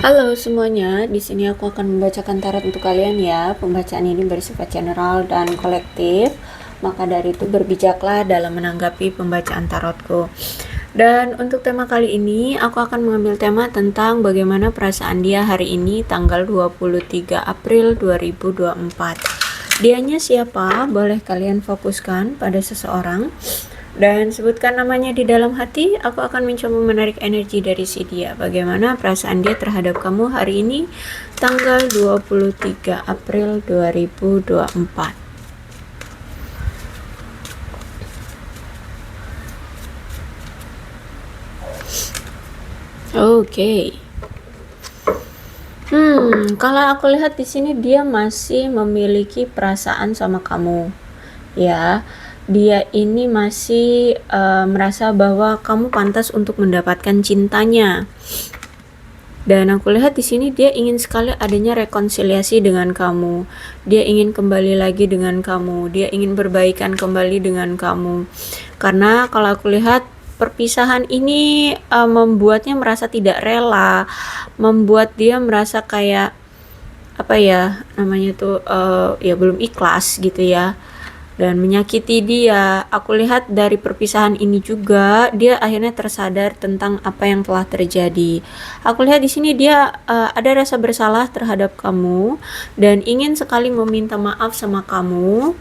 Halo semuanya, di sini aku akan membacakan tarot untuk kalian ya. Pembacaan ini bersifat general dan kolektif, maka dari itu berbijaklah dalam menanggapi pembacaan tarotku. Dan untuk tema kali ini, aku akan mengambil tema tentang bagaimana perasaan dia hari ini tanggal 23 April 2024. Dianya siapa? Boleh kalian fokuskan pada seseorang dan sebutkan namanya di dalam hati. Aku akan mencoba menarik energi dari si dia. Bagaimana perasaan dia terhadap kamu hari ini tanggal 23 April 2024. Oke. Kalau aku lihat di sini dia masih memiliki perasaan sama kamu. Ya, dia ini masih merasa bahwa kamu pantas untuk mendapatkan cintanya. Dan aku lihat di sini dia ingin sekali adanya rekonsiliasi dengan kamu. Dia ingin kembali lagi dengan kamu. Dia ingin berbaikan kembali dengan kamu. Karena kalau aku lihat perpisahan ini membuatnya merasa tidak rela, membuat dia merasa kayak apa ya namanya tuh ya belum ikhlas gitu ya, dan menyakiti dia. Aku lihat dari perpisahan ini juga dia akhirnya tersadar tentang apa yang telah terjadi. Aku lihat di sini dia ada rasa bersalah terhadap kamu dan ingin sekali meminta maaf sama kamu.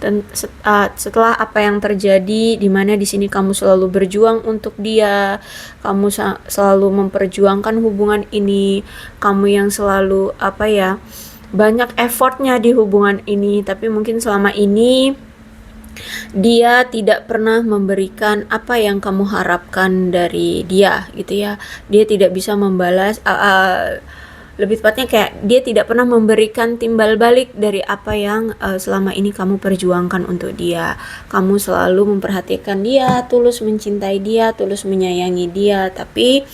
Dan setelah apa yang terjadi, di mana di sini kamu selalu berjuang untuk dia, kamu selalu memperjuangkan hubungan ini, kamu yang selalu apa ya, banyak effortnya di hubungan ini, tapi mungkin selama ini dia tidak pernah memberikan apa yang kamu harapkan dari dia gitu ya. Dia tidak bisa membalas lebih tepatnya kayak dia tidak pernah memberikan timbal balik dari apa yang selama ini kamu perjuangkan untuk dia. Kamu selalu memperhatikan dia, tulus mencintai dia, tulus menyayangi dia, tapi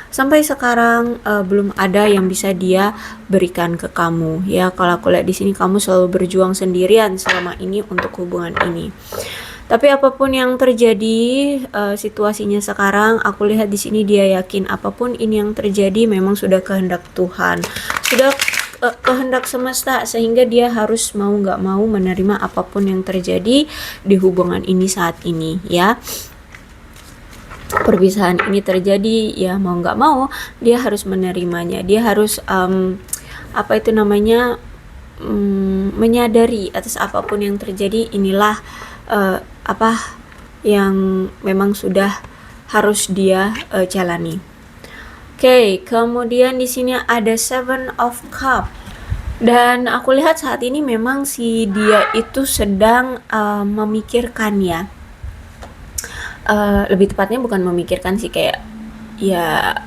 sampai sekarang belum ada yang bisa dia berikan ke kamu ya. Kalau aku lihat di sini kamu selalu berjuang sendirian selama ini untuk hubungan ini. Tapi apapun yang terjadi situasinya sekarang, aku lihat di sini dia yakin apapun ini yang terjadi memang sudah kehendak Tuhan, sudah kehendak semesta, sehingga dia harus mau nggak mau menerima apapun yang terjadi di hubungan ini saat ini ya. Perpisahan ini terjadi ya, mau nggak mau dia harus menerimanya. Dia harus apa itu namanya, menyadari atas apapun yang terjadi. Inilah apa yang memang sudah harus dia jalani. Oke, kemudian di sini ada Seven of Cup. Dan aku lihat saat ini memang si dia itu sedang memikirkan ya. Lebih tepatnya bukan memikirkan sih, kayak ya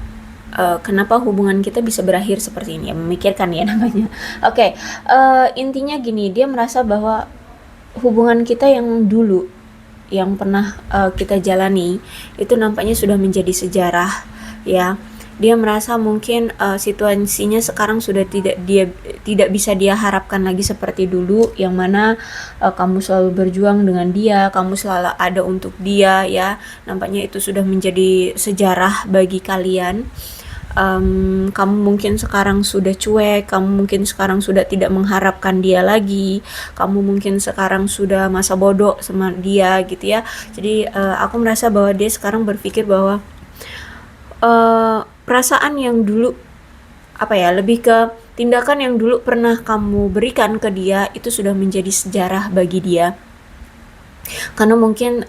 kenapa hubungan kita bisa berakhir seperti ini ya, memikirkan ya namanya. Oke, intinya gini, dia merasa bahwa hubungan kita yang dulu yang pernah kita jalani itu nampaknya sudah menjadi sejarah ya. Dia merasa mungkin situasinya sekarang sudah tidak bisa dia harapkan lagi seperti dulu, yang mana kamu selalu berjuang dengan dia, kamu selalu ada untuk dia ya. Nampaknya itu sudah menjadi sejarah bagi kalian. Kamu mungkin sekarang sudah cuek, kamu mungkin sekarang sudah tidak mengharapkan dia lagi, kamu mungkin sekarang sudah masa bodoh sama dia gitu ya. Jadi aku merasa bahwa dia sekarang berpikir bahwa perasaan yang dulu apa ya, lebih ke tindakan yang dulu pernah kamu berikan ke dia itu sudah menjadi sejarah bagi dia, karena mungkin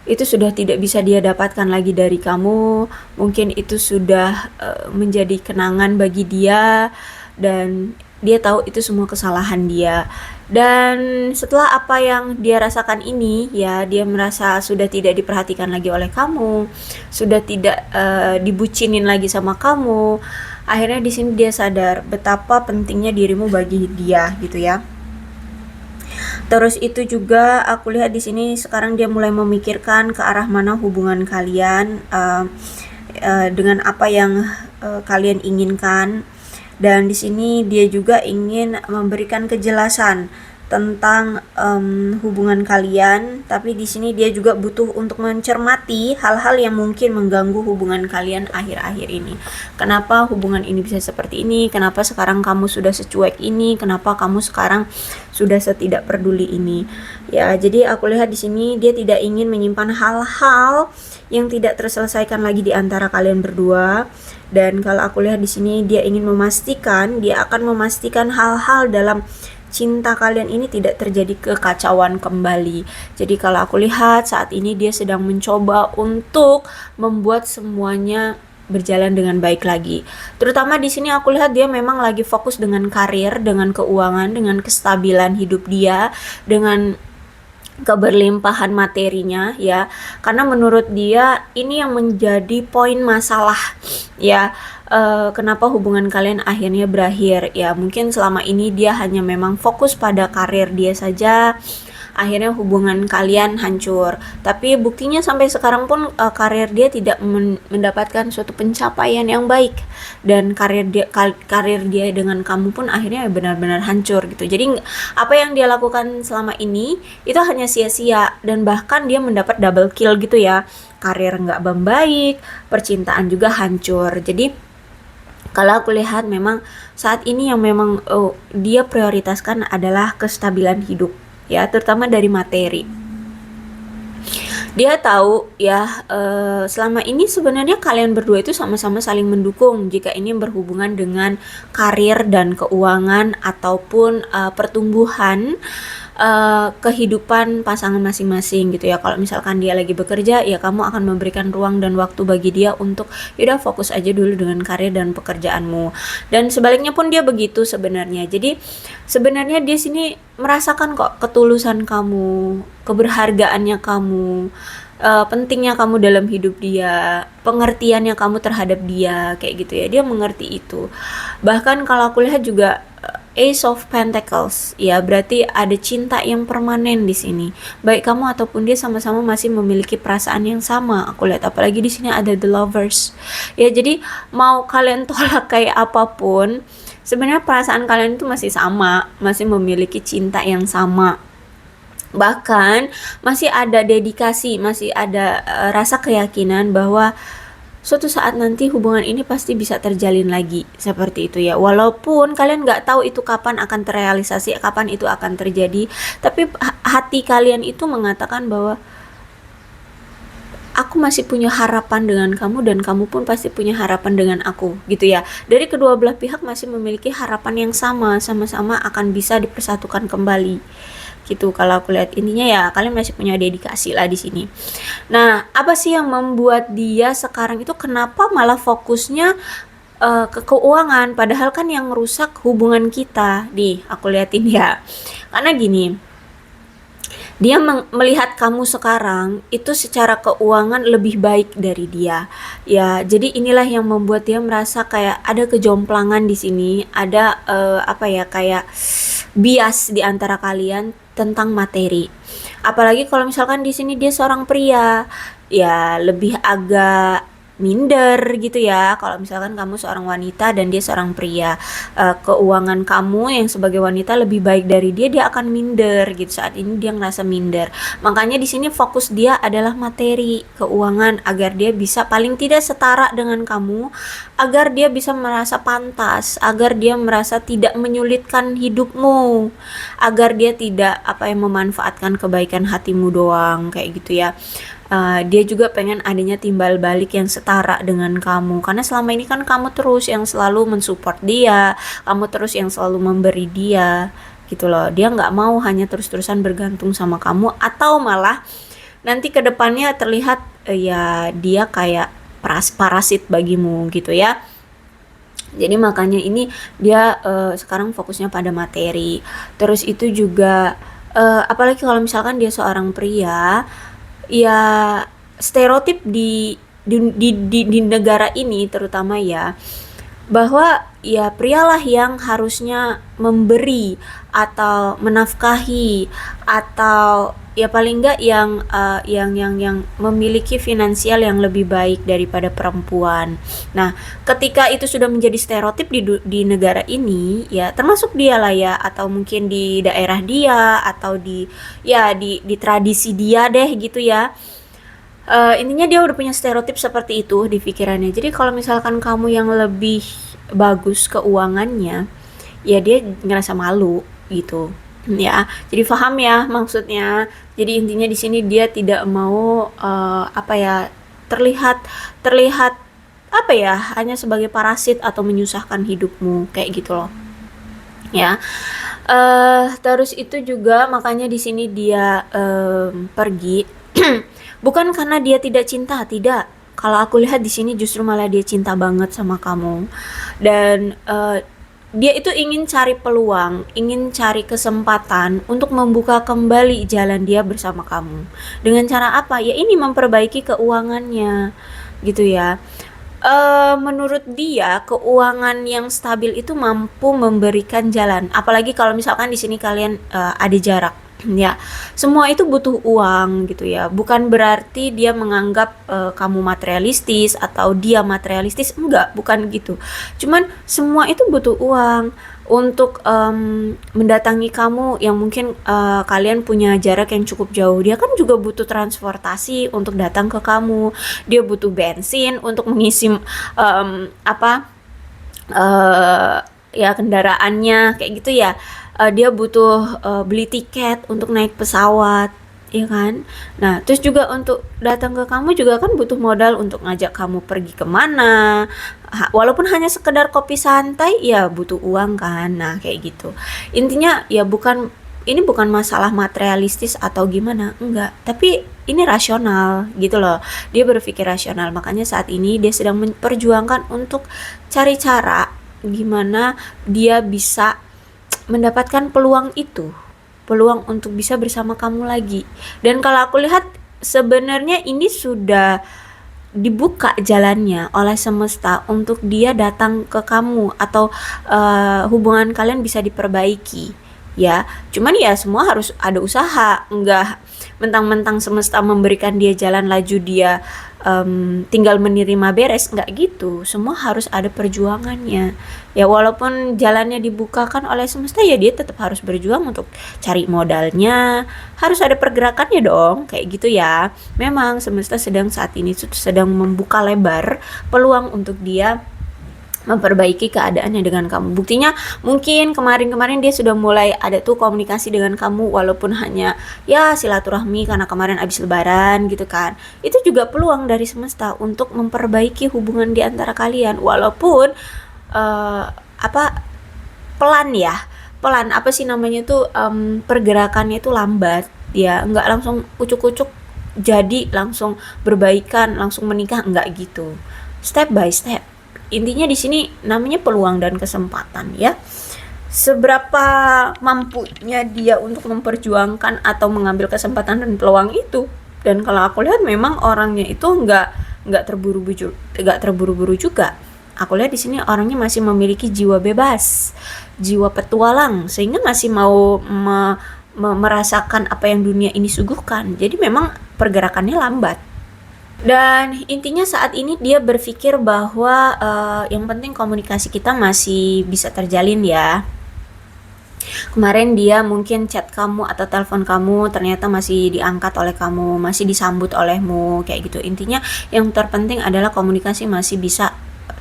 itu sudah tidak bisa dia dapatkan lagi dari kamu. Mungkin itu sudah menjadi kenangan bagi dia, dan dia tahu itu semua kesalahan dia. Dan setelah apa yang dia rasakan ini ya, dia merasa sudah tidak diperhatikan lagi oleh kamu, sudah tidak dibucinin lagi sama kamu. Akhirnya di sini dia sadar betapa pentingnya dirimu bagi dia gitu ya. Terus itu juga aku lihat di sini sekarang dia mulai memikirkan ke arah mana hubungan kalian dengan apa yang kalian inginkan. Dan di sini dia juga ingin memberikan kejelasan tentang hubungan kalian, tapi di sini dia juga butuh untuk mencermati hal-hal yang mungkin mengganggu hubungan kalian akhir-akhir ini. Kenapa hubungan ini bisa seperti ini? Kenapa sekarang kamu sudah secuek ini? Kenapa kamu sekarang sudah setidak peduli ini? Ya, jadi aku lihat di sini dia tidak ingin menyimpan hal-hal yang tidak terselesaikan lagi di antara kalian berdua. Dan kalau aku lihat di sini dia ingin memastikan, dia akan memastikan hal-hal dalam cinta kalian ini tidak terjadi kekacauan kembali. Jadi kalau aku lihat saat ini dia sedang mencoba untuk membuat semuanya berjalan dengan baik lagi. Terutama di sini aku lihat dia memang lagi fokus dengan karir, dengan keuangan, dengan kestabilan hidup dia, dengan keberlimpahan materinya ya, karena menurut dia ini yang menjadi poin masalah ya. Kenapa hubungan kalian akhirnya berakhir ya, mungkin selama ini dia hanya memang fokus pada karir dia saja, akhirnya hubungan kalian hancur. Tapi buktinya sampai sekarang pun karir dia tidak mendapatkan suatu pencapaian yang baik, dan karir dia dengan kamu pun akhirnya benar-benar hancur gitu. Jadi apa yang dia lakukan selama ini itu hanya sia-sia, dan bahkan dia mendapat double kill gitu ya. Karir nggak membaik, percintaan juga hancur. Jadi kalau aku lihat memang saat ini yang memang dia prioritaskan adalah kestabilan hidup ya, terutama dari materi. Dia tahu ya, selama ini sebenarnya kalian berdua itu sama-sama saling mendukung jika ini berhubungan dengan karir dan keuangan ataupun pertumbuhan kehidupan pasangan masing-masing gitu ya. Kalau misalkan dia lagi bekerja ya kamu akan memberikan ruang dan waktu bagi dia untuk yaudah fokus aja dulu dengan karir dan pekerjaanmu, dan sebaliknya pun dia begitu sebenarnya. Jadi sebenarnya dia sini merasakan kok ketulusan kamu, keberhargaannya kamu, pentingnya kamu dalam hidup dia, pengertiannya kamu terhadap dia kayak gitu ya. Dia mengerti itu. Bahkan kalau aku lihat juga Ace of Pentacles ya, berarti ada cinta yang permanen di sini. Baik kamu ataupun dia sama-sama masih memiliki perasaan yang sama. Aku lihat apalagi di sini ada The Lovers. Ya, jadi mau kalian tolak kayak apapun, sebenarnya perasaan kalian itu masih sama, masih memiliki cinta yang sama. Bahkan masih ada dedikasi, masih ada rasa keyakinan bahwa suatu saat nanti hubungan ini pasti bisa terjalin lagi, seperti itu ya. Walaupun kalian nggak tahu itu kapan akan terrealisasi, kapan itu akan terjadi, tapi hati kalian itu mengatakan bahwa aku masih punya harapan dengan kamu, dan kamu pun pasti punya harapan dengan aku gitu ya. Dari kedua belah pihak masih memiliki harapan yang sama, sama-sama akan bisa dipersatukan kembali gitu. Kalau aku lihat intinya ya kalian masih punya dedikasi lah di sini. Nah, apa sih yang membuat dia sekarang itu kenapa malah fokusnya ke keuangan, padahal kan yang rusak hubungan kita. Aku liatin ya. Karena gini, dia melihat kamu sekarang itu secara keuangan lebih baik dari dia. Ya, jadi inilah yang membuat dia merasa kayak ada kejomplangan di sini, ada kayak bias di antara kalian tentang materi. Apalagi kalau misalkan di sini dia seorang pria, ya lebih agak minder gitu ya. Kalau misalkan kamu seorang wanita dan dia seorang pria, keuangan kamu yang sebagai wanita lebih baik dari dia akan minder gitu. Saat ini dia ngerasa minder. Makanya di sini fokus dia adalah materi, keuangan, agar dia bisa paling tidak setara dengan kamu, agar dia bisa merasa pantas, agar dia merasa tidak menyulitkan hidupmu, agar dia tidak memanfaatkan kebaikan hatimu doang kayak gitu ya. Dia juga pengen adanya timbal balik yang setara dengan kamu, karena selama ini kan kamu terus yang selalu mensupport dia, kamu terus yang selalu memberi dia gitu loh. Dia nggak mau hanya terus-terusan bergantung sama kamu, atau malah nanti kedepannya terlihat ya dia kayak parasit bagimu gitu ya. Jadi makanya ini dia sekarang fokusnya pada materi. Terus itu juga apalagi kalau misalkan dia seorang pria, ya stereotip di negara ini terutama ya, bahwa ya prialah yang harusnya memberi atau menafkahi atau ya paling enggak yang memiliki finansial yang lebih baik daripada perempuan. Nah, ketika itu sudah menjadi stereotip di negara ini, ya termasuk dia lah ya, atau mungkin di daerah dia, atau di tradisi dia deh gitu ya. Intinya dia udah punya stereotip seperti itu di pikirannya. Jadi kalau misalkan kamu yang lebih bagus keuangannya, ya dia ngerasa malu gitu. Ya, jadi paham ya maksudnya. Jadi intinya di sini dia tidak mau apa ya, terlihat terlihat apa ya, hanya sebagai parasit atau menyusahkan hidupmu kayak gitu loh. Ya. Terus itu juga makanya di sini dia pergi bukan karena dia tidak cinta, tidak. Kalau aku lihat di sini justru malah dia cinta banget sama kamu. Dan dia itu ingin cari peluang, ingin cari kesempatan untuk membuka kembali jalan dia bersama kamu. Dengan cara apa? Ya ini memperbaiki keuangannya, gitu ya. Menurut dia keuangan yang stabil itu mampu memberikan jalan. Apalagi kalau misalkan di sini kalian ada jarak. Ya, semua itu butuh uang gitu ya. Bukan berarti dia menganggap kamu materialistis atau dia materialistis, enggak, bukan gitu. Cuman semua itu butuh uang untuk mendatangi kamu yang mungkin kalian punya jarak yang cukup jauh. Dia kan juga butuh transportasi untuk datang ke kamu. Dia butuh bensin untuk mengisi apa eh ya kendaraannya kayak gitu ya. Dia butuh beli tiket untuk naik pesawat, ya kan. Nah terus juga untuk datang ke kamu juga kan butuh modal untuk ngajak kamu pergi kemana. Walaupun hanya sekedar kopi santai ya butuh uang kan. Nah kayak gitu, intinya ya bukan, ini bukan masalah materialistis atau gimana, enggak, tapi ini rasional gitu loh. Dia berpikir rasional, makanya saat ini dia sedang memperjuangkan untuk cari cara gimana dia bisa mendapatkan peluang itu, peluang untuk bisa bersama kamu lagi. Dan kalau aku lihat sebenarnya ini sudah dibuka jalannya oleh semesta untuk dia datang ke kamu, atau hubungan kalian bisa diperbaiki ya. Cuman ya semua harus ada usaha, enggak mentang-mentang semesta memberikan dia jalan laju dia tinggal menerima beres, enggak gitu. Semua harus ada perjuangannya ya. Walaupun jalannya dibukakan oleh semesta ya dia tetap harus berjuang untuk cari modalnya, harus ada pergerakannya dong kayak gitu ya. Memang semesta sedang saat ini sedang membuka lebar peluang untuk dia memperbaiki keadaannya dengan kamu. Buktinya mungkin kemarin-kemarin dia sudah mulai ada tuh komunikasi dengan kamu, walaupun hanya ya silaturahmi karena kemarin abis lebaran gitu kan. Itu juga peluang dari semesta untuk memperbaiki hubungan di antara kalian, walaupun apa, pelan ya, pelan, apa sih namanya tuh, pergerakannya itu lambat ya, nggak langsung ucuk-ucuk jadi langsung berbaikan, langsung menikah, nggak gitu, step by step. Intinya di sini namanya peluang dan kesempatan ya. Seberapa mampunya dia untuk memperjuangkan atau mengambil kesempatan dan peluang itu. Dan kalau aku lihat memang orangnya itu nggak terburu-buru juga. Aku lihat di sini orangnya masih memiliki jiwa bebas, jiwa petualang, sehingga masih mau merasakan apa yang dunia ini suguhkan. Jadi memang pergerakannya lambat. Dan intinya saat ini dia berpikir bahwa yang penting komunikasi kita masih bisa terjalin ya. Kemarin dia mungkin chat kamu atau telepon kamu ternyata masih diangkat oleh kamu, masih disambut olehmu kayak gitu. Intinya yang terpenting adalah komunikasi masih bisa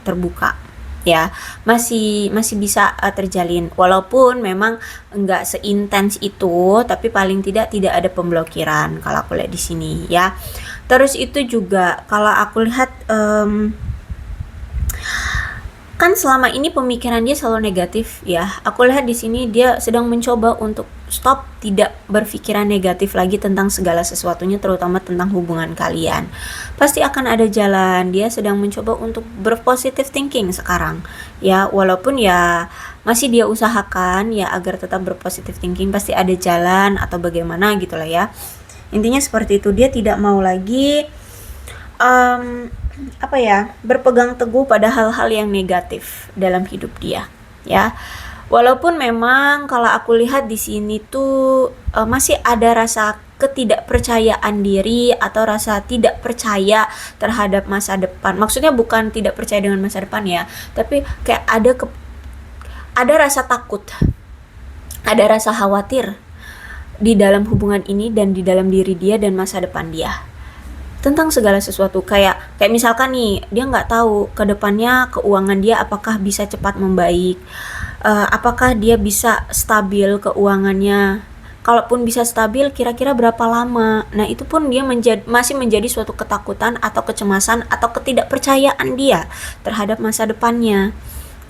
terbuka ya, masih bisa terjalin, walaupun memang enggak seintens itu, tapi paling tidak ada pemblokiran kalau aku lihat di sini ya. Terus itu juga kalau aku lihat kan selama ini pemikiran dia selalu negatif ya. Aku lihat di sini dia sedang mencoba untuk stop, tidak berpikiran negatif lagi tentang segala sesuatunya, terutama tentang hubungan kalian. Pasti akan ada jalan. Dia sedang mencoba untuk berpositive thinking sekarang ya, walaupun ya masih dia usahakan ya agar tetap berpositive thinking. Pasti ada jalan atau bagaimana gitu lah ya. Intinya seperti itu. Dia tidak mau lagi apa ya, berpegang teguh pada hal-hal yang negatif dalam hidup dia ya. Walaupun memang kalau aku lihat di sini tuh masih ada rasa ketidakpercayaan diri atau rasa tidak percaya terhadap masa depan. Maksudnya bukan tidak percaya dengan masa depan ya, tapi kayak ada rasa takut, ada rasa khawatir di dalam hubungan ini dan di dalam diri dia dan masa depan dia tentang segala sesuatu. Kayak misalkan nih, dia nggak tahu ke depannya keuangan dia apakah bisa cepat membaik, apakah dia bisa stabil keuangannya, kalaupun bisa stabil kira-kira berapa lama. Nah itu pun dia masih menjadi suatu ketakutan atau kecemasan atau ketidakpercayaan dia terhadap masa depannya,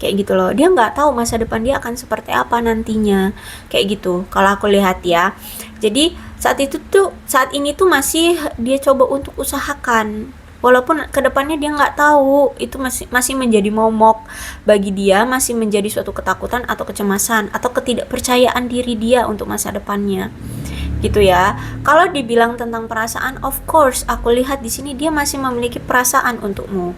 kayak gitu loh. Dia nggak tahu masa depan dia akan seperti apa nantinya, kayak gitu kalau aku lihat ya. Jadi saat ini tuh masih dia coba untuk usahakan, walaupun kedepannya dia nggak tahu, itu masih menjadi momok bagi dia, masih menjadi suatu ketakutan atau kecemasan atau ketidakpercayaan diri dia untuk masa depannya, gitu ya. Kalau dibilang tentang perasaan, of course aku lihat di sini dia masih memiliki perasaan untukmu.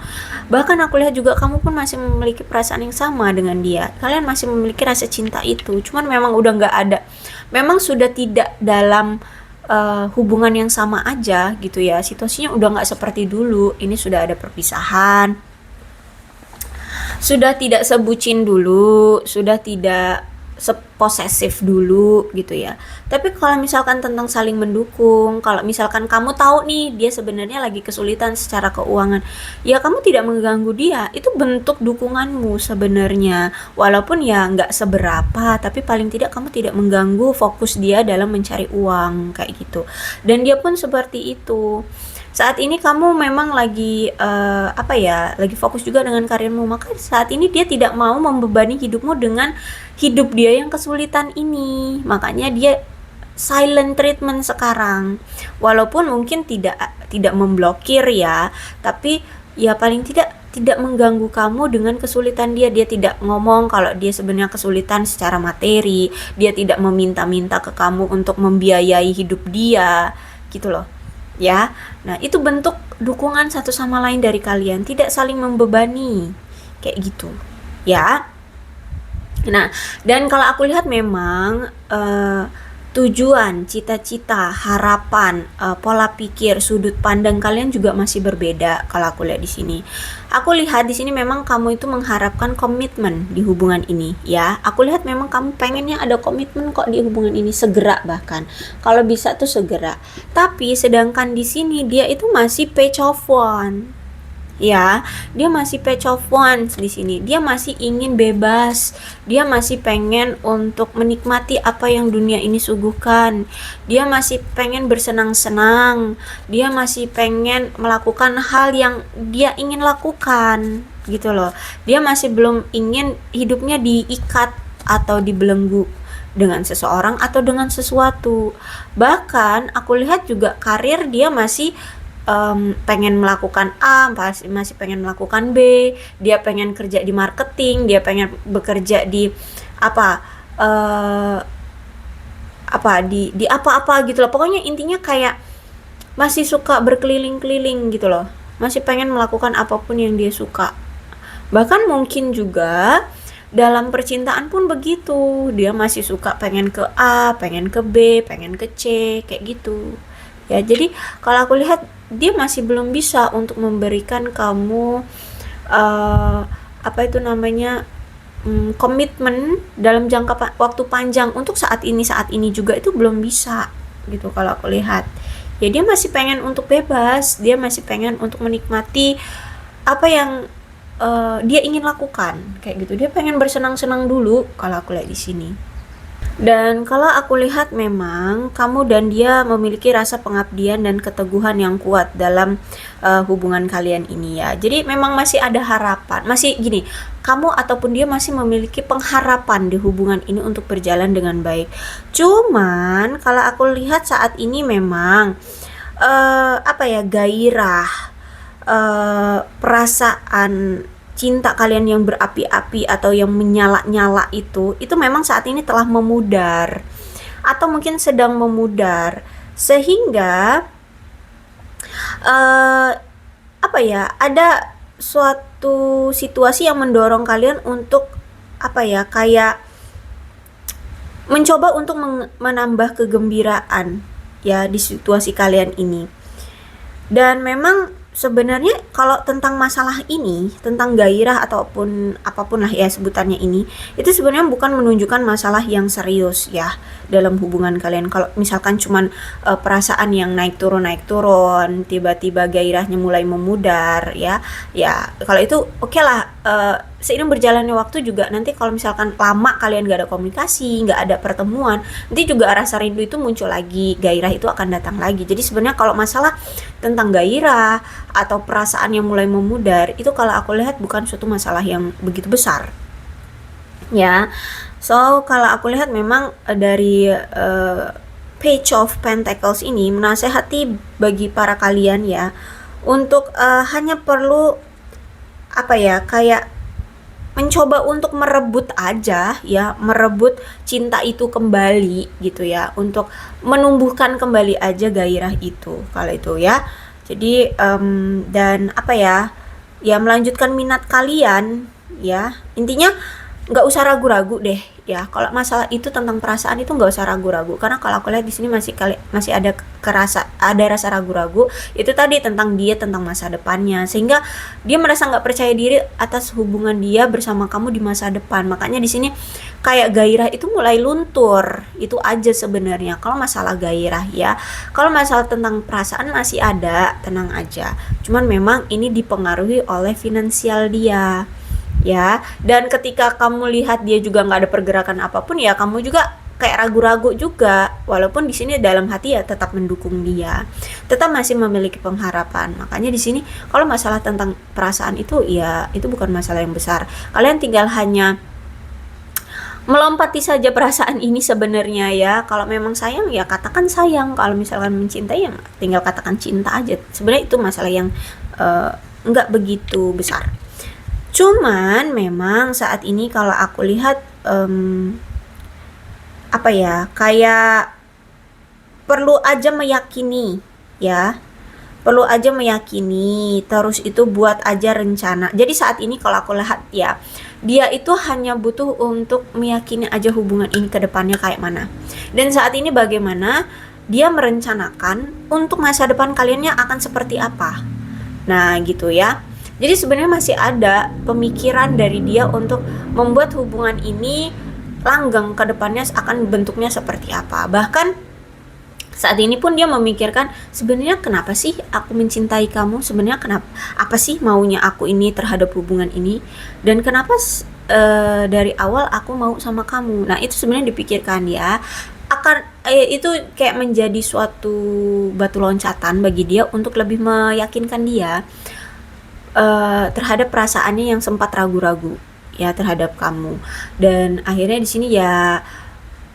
Bahkan aku lihat juga kamu pun masih memiliki perasaan yang sama dengan dia. Kalian masih memiliki rasa cinta itu, cuman memang udah nggak ada, memang sudah tidak dalam hubungan yang sama aja gitu ya. Situasinya udah nggak seperti dulu. Ini sudah ada perpisahan, sudah tidak sebucin dulu, sudah tidak seposesif dulu gitu ya. Tapi kalau misalkan tentang saling mendukung, kalau misalkan kamu tahu nih dia sebenarnya lagi kesulitan secara keuangan, ya kamu tidak mengganggu dia, itu bentuk dukunganmu sebenarnya. Walaupun ya nggak seberapa, tapi paling tidak kamu tidak mengganggu fokus dia dalam mencari uang, kayak gitu. Dan dia pun seperti itu. Saat ini kamu memang lagi lagi fokus juga dengan karirmu, maka saat ini dia tidak mau membebani hidupmu dengan hidup dia yang kesulitan ini. Makanya dia silent treatment sekarang. Walaupun mungkin tidak memblokir ya, tapi ya paling tidak mengganggu kamu dengan kesulitan dia. Dia tidak ngomong kalau dia sebenarnya kesulitan secara materi, dia tidak meminta-minta ke kamu untuk membiayai hidup dia, gitu loh. Ya, nah itu bentuk dukungan satu sama lain dari kalian, tidak saling membebani, kayak gitu, ya. Nah, dan kalau aku lihat memang tujuan, cita-cita, harapan, pola pikir, sudut pandang kalian juga masih berbeda. Kalau aku lihat di sini, aku lihat di sini memang kamu itu mengharapkan komitmen di hubungan ini, ya. Aku lihat memang kamu pengennya ada komitmen kok di hubungan ini, segera bahkan. Kalau bisa tuh segera. Tapi sedangkan di sini dia itu masih page of one. Ya, dia masih page of wands di sini. Dia masih ingin bebas. Dia masih pengen untuk menikmati apa yang dunia ini suguhkan. Dia masih pengen bersenang-senang. Dia masih pengen melakukan hal yang dia ingin lakukan, gitu loh. Dia masih belum ingin hidupnya diikat atau dibelenggu dengan seseorang atau dengan sesuatu. Bahkan aku lihat juga karir dia masih pengen melakukan A, masih pengen melakukan B, dia pengen kerja di marketing, dia pengen bekerja di di apa-apa gitu loh. Pokoknya intinya kayak masih suka berkeliling-keliling gitu loh, masih pengen melakukan apapun yang dia suka. Bahkan mungkin juga dalam percintaan pun begitu, dia masih suka pengen ke A, pengen ke B, pengen ke C, kayak gitu ya. Jadi kalau aku lihat dia masih belum bisa untuk memberikan kamu komitmen dalam jangka waktu panjang. Untuk saat ini juga itu belum bisa gitu kalau aku lihat. Ya dia masih pengen untuk bebas, dia masih pengen untuk menikmati apa yang dia ingin lakukan, kayak gitu. Dia pengen bersenang-senang dulu kalau aku lihat di sini. Dan kalau aku lihat memang kamu dan dia memiliki rasa pengabdian dan keteguhan yang kuat dalam hubungan kalian ini ya. Jadi memang masih ada harapan, masih gini, kamu ataupun dia masih memiliki pengharapan di hubungan ini untuk berjalan dengan baik. Cuman kalau aku lihat saat ini memang gairah, perasaan cinta kalian yang berapi-api atau yang menyala-nyala itu memang saat ini telah memudar atau mungkin sedang memudar, sehingga ada suatu situasi yang mendorong kalian untuk kayak mencoba untuk menambah kegembiraan ya di situasi kalian ini. Dan memang sebenarnya kalau tentang masalah ini, tentang gairah ataupun apapun lah ya sebutannya ini, itu sebenarnya bukan menunjukkan masalah yang serius ya dalam hubungan kalian. Kalau misalkan cuman perasaan yang naik turun, tiba-tiba gairahnya mulai memudar ya, ya kalau itu oke lah. Seiring berjalannya waktu juga nanti kalau misalkan lama kalian gak ada komunikasi, gak ada pertemuan, nanti juga rasa rindu itu muncul lagi, gairah itu akan datang lagi. Jadi sebenarnya kalau masalah tentang gairah atau perasaan yang mulai memudar, itu kalau aku lihat bukan suatu masalah yang begitu besar ya. So kalau aku lihat memang dari Page of Pentacles ini menasehati bagi para kalian ya, untuk hanya perlu apa ya, kayak mencoba untuk merebut aja ya, merebut cinta itu kembali gitu ya, untuk menumbuhkan kembali aja gairah itu kalau itu ya. Jadi dan apa ya, ya melanjutkan minat kalian ya, intinya nggak usah ragu-ragu deh ya. Kalau masalah itu tentang perasaan itu nggak usah ragu-ragu, karena kalau aku lihat di sini masih ada rasa ragu-ragu itu tadi tentang dia, tentang masa depannya, sehingga dia merasa nggak percaya diri atas hubungan dia bersama kamu di masa depan. Makanya di sini kayak gairah itu mulai luntur, itu aja sebenarnya kalau masalah gairah ya. Kalau masalah tentang perasaan masih ada, tenang aja, cuman memang ini dipengaruhi oleh finansial dia ya. Dan ketika kamu lihat dia juga nggak ada pergerakan apapun ya, kamu juga kayak ragu-ragu juga, walaupun di sini dalam hati ya tetap mendukung dia, tetap masih memiliki pengharapan. Makanya di sini kalau masalah tentang perasaan itu ya itu bukan masalah yang besar, kalian tinggal hanya melompati saja perasaan ini sebenarnya ya. Kalau memang sayang ya katakan sayang, kalau misalkan mencintai ya tinggal katakan cinta aja. Sebenarnya itu masalah yang nggak begitu besar. Cuman memang saat ini kalau aku lihat apa ya, kayak perlu aja meyakini ya, perlu aja meyakini, terus itu buat aja rencana. Jadi saat ini kalau aku lihat ya, dia itu hanya butuh untuk meyakini aja hubungan ini ke depannya kayak mana. Dan saat ini bagaimana dia merencanakan untuk masa depan kaliannya akan seperti apa. Nah gitu ya. Jadi sebenarnya masih ada pemikiran dari dia untuk membuat hubungan ini langgeng ke depannya akan bentuknya seperti apa. Bahkan saat ini pun dia memikirkan sebenarnya kenapa sih aku mencintai kamu, sebenarnya kenapa, apa sih maunya aku ini terhadap hubungan ini, dan kenapa dari awal aku mau sama kamu. Nah itu sebenarnya dipikirkan ya, akan itu kayak menjadi suatu batu loncatan bagi dia untuk lebih meyakinkan dia terhadap perasaannya yang sempat ragu-ragu ya terhadap kamu. Dan akhirnya di sini ya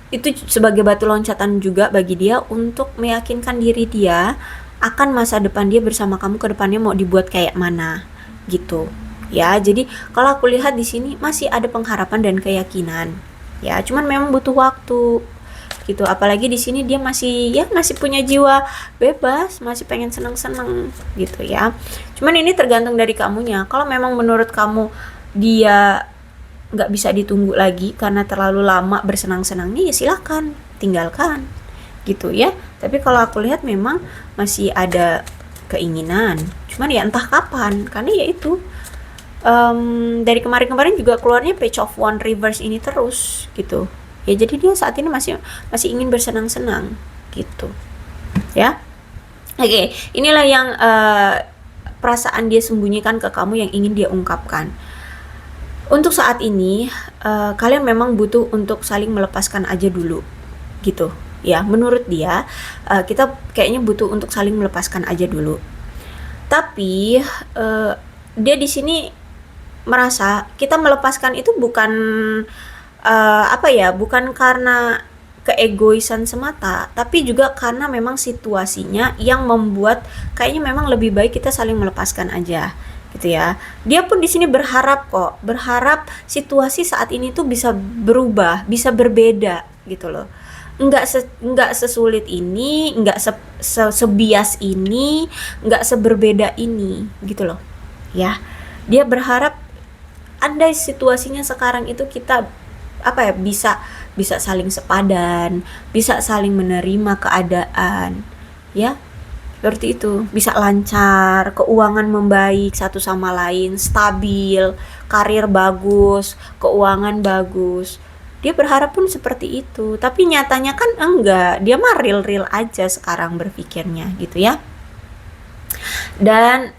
itu sebagai batu loncatan juga bagi dia untuk meyakinkan diri dia akan masa depan dia bersama kamu ke depannya mau dibuat kayak mana gitu ya. Jadi kalau aku lihat di sini masih ada pengharapan dan keyakinan ya, cuman memang butuh waktu gitu. Apalagi di sini dia masih punya jiwa bebas, masih pengen senang-senang gitu ya. Cuman ini tergantung dari kamunya. Kalau memang menurut kamu dia nggak bisa ditunggu lagi karena terlalu lama bersenang-senangnya, ya silahkan tinggalkan gitu ya. Tapi kalau aku lihat memang masih ada keinginan, cuman ya entah kapan, karena ya itu dari kemarin-kemarin juga keluarnya Page of Wands reverse ini terus gitu ya. Jadi dia saat ini masih ingin bersenang-senang gitu ya. Oke, inilah yang perasaan dia sembunyikan ke kamu yang ingin dia ungkapkan. Untuk saat ini kalian memang butuh untuk saling melepaskan aja dulu gitu ya. Menurut dia kita kayaknya butuh untuk saling melepaskan aja dulu. Tapi dia di sini merasa kita melepaskan itu bukan bukan karena keegoisan semata, tapi juga karena memang situasinya yang membuat kayaknya memang lebih baik kita saling melepaskan aja gitu ya. Dia pun di sini berharap situasi saat ini tuh bisa berubah, bisa berbeda gitu loh. Enggak sesulit ini, enggak sebias ini, enggak seberbeda ini gitu loh ya. Dia berharap andai situasinya sekarang itu kita apa ya, bisa bisa saling sepadan, bisa saling menerima keadaan, ya. Seperti itu, bisa lancar, keuangan membaik satu sama lain, stabil, karir bagus, keuangan bagus. Dia berharap pun seperti itu, tapi nyatanya kan enggak. Dia mah real-real aja sekarang berpikirnya gitu ya. Dan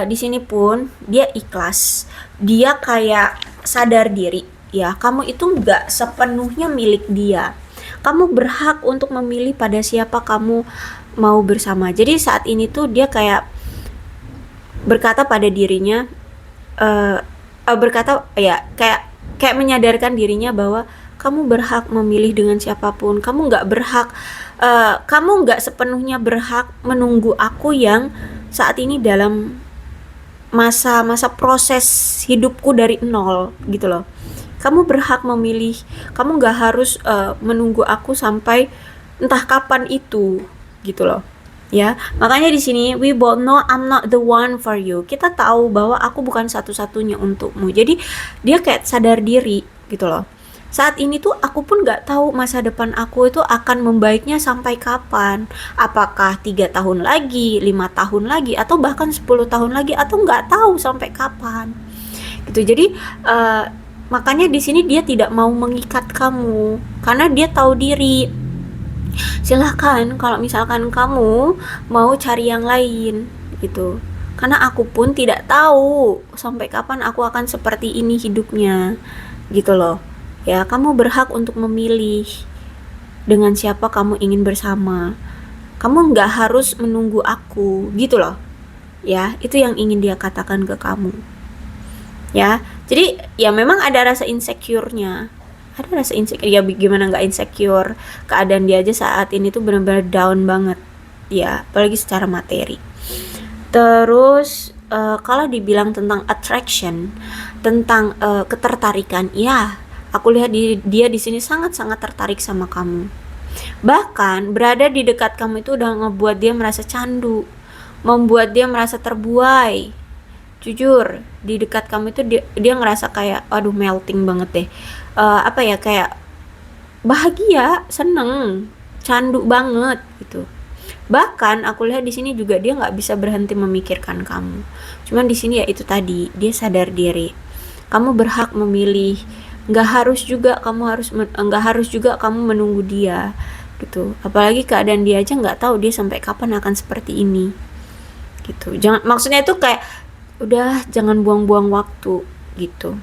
di sini pun dia ikhlas, dia kayak sadar diri, ya kamu itu nggak sepenuhnya milik dia. Kamu berhak untuk memilih pada siapa kamu mau bersama. Jadi saat ini tuh dia kayak berkata pada dirinya, berkata ya kayak kayak menyadarkan dirinya bahwa kamu berhak memilih dengan siapapun. Kamu nggak sepenuhnya berhak menunggu aku yang saat ini dalam masa-masa proses hidupku dari nol gitu loh. Kamu berhak memilih, kamu nggak harus menunggu aku sampai entah kapan itu gitu loh. Ya, makanya di sini we both know I'm not the one for you. Kita tahu bahwa aku bukan satu-satunya untukmu. Jadi dia kayak sadar diri gitu loh. Saat ini tuh aku pun nggak tahu masa depan aku itu akan membaiknya sampai kapan. Apakah 3 tahun lagi, 5 tahun lagi, atau bahkan 10 tahun lagi, atau nggak tahu sampai kapan. Gitu. Jadi makanya di sini dia tidak mau mengikat kamu karena dia tahu diri. Silahkan kalau misalkan kamu mau cari yang lain gitu. Karena aku pun tidak tahu sampai kapan aku akan seperti ini hidupnya gitu loh. Ya, kamu berhak untuk memilih dengan siapa kamu ingin bersama. Kamu nggak harus menunggu aku, gitu loh. Ya, itu yang ingin dia katakan ke kamu. Ya, jadi ya memang ada rasa insecure-nya. Ada rasa insecure, ya gimana nggak insecure. Keadaan dia aja saat ini tuh benar-benar down banget. Ya, apalagi secara materi. Terus kalau dibilang tentang attraction, tentang ketertarikan, ya aku lihat dia di sini sangat-sangat tertarik sama kamu. Bahkan berada di dekat kamu itu udah ngebuat dia merasa candu, membuat dia merasa terbuai. Jujur, di dekat kamu itu dia ngerasa kayak, aduh melting banget deh. Apa ya, kayak bahagia, seneng, candu banget gitu. Bahkan aku lihat di sini juga dia nggak bisa berhenti memikirkan kamu. Cuman di sini ya itu tadi, dia sadar diri. Kamu berhak memilih. Nggak harus juga kamu menunggu dia gitu. Apalagi keadaan dia aja nggak tahu dia sampai kapan akan seperti ini gitu. Maksudnya itu kayak udah jangan buang-buang waktu gitu.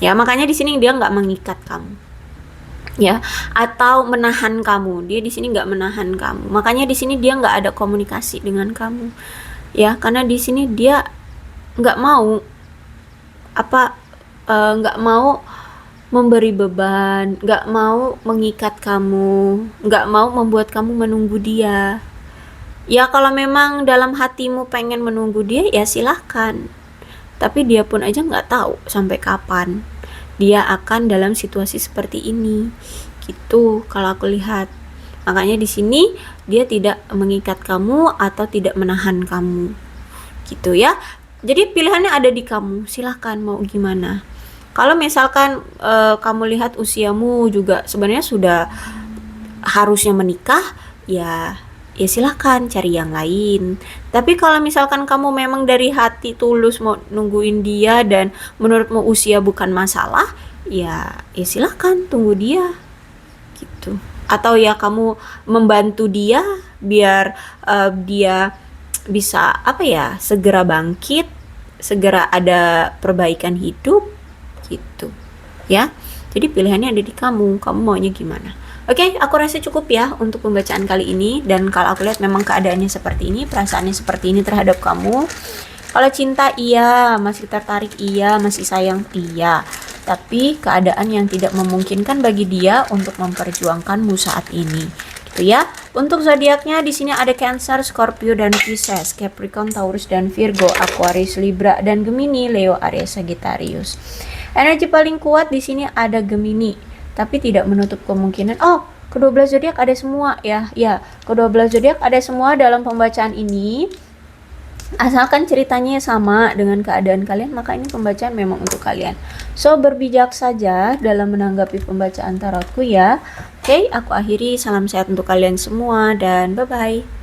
Ya makanya di sini dia nggak mengikat kamu. Ya, atau menahan kamu. Dia di sini nggak menahan kamu. Makanya di sini dia nggak ada komunikasi dengan kamu. Ya, karena di sini dia nggak mau nggak mau memberi beban, nggak mau mengikat kamu, nggak mau membuat kamu menunggu dia. Ya kalau memang dalam hatimu pengen menunggu dia, ya silahkan. Tapi dia pun aja nggak tahu sampai kapan dia akan dalam situasi seperti ini. Gitu kalau aku lihat. Makanya di sini dia tidak mengikat kamu atau tidak menahan kamu. Gitu ya. Jadi pilihannya ada di kamu. Silahkan mau gimana. Kalau misalkan kamu lihat usiamu juga sebenarnya sudah harusnya menikah, ya silahkan cari yang lain. Tapi kalau misalkan kamu memang dari hati tulus mau nungguin dia dan menurutmu usia bukan masalah, ya silahkan tunggu dia gitu. Atau ya kamu membantu dia biar dia bisa segera bangkit, segera ada perbaikan hidup gitu ya. Jadi pilihannya ada di kamu maunya gimana. Oke, aku rasa cukup ya untuk pembacaan kali ini. Dan kalau aku lihat memang keadaannya seperti ini, perasaannya seperti ini terhadap kamu. Kalau cinta iya, masih tertarik iya, masih sayang iya, tapi keadaan yang tidak memungkinkan bagi dia untuk memperjuangkanmu saat ini gitu ya. Untuk zodiaknya di sini ada Cancer, Scorpio dan Pisces, Capricorn, Taurus dan Virgo, Aquarius, Libra dan Gemini, Leo, Aries, Sagittarius. Energi paling kuat di sini ada Gemini, tapi tidak menutup kemungkinan kedua-belah zodiak ada semua ya. Ya, kedua-belah zodiak ada semua dalam pembacaan ini. Asalkan ceritanya sama dengan keadaan kalian, maka ini pembacaan memang untuk kalian. So, berbijak saja dalam menanggapi pembacaan tarotku ya. Oke, aku akhiri. Salam sehat untuk kalian semua dan bye-bye.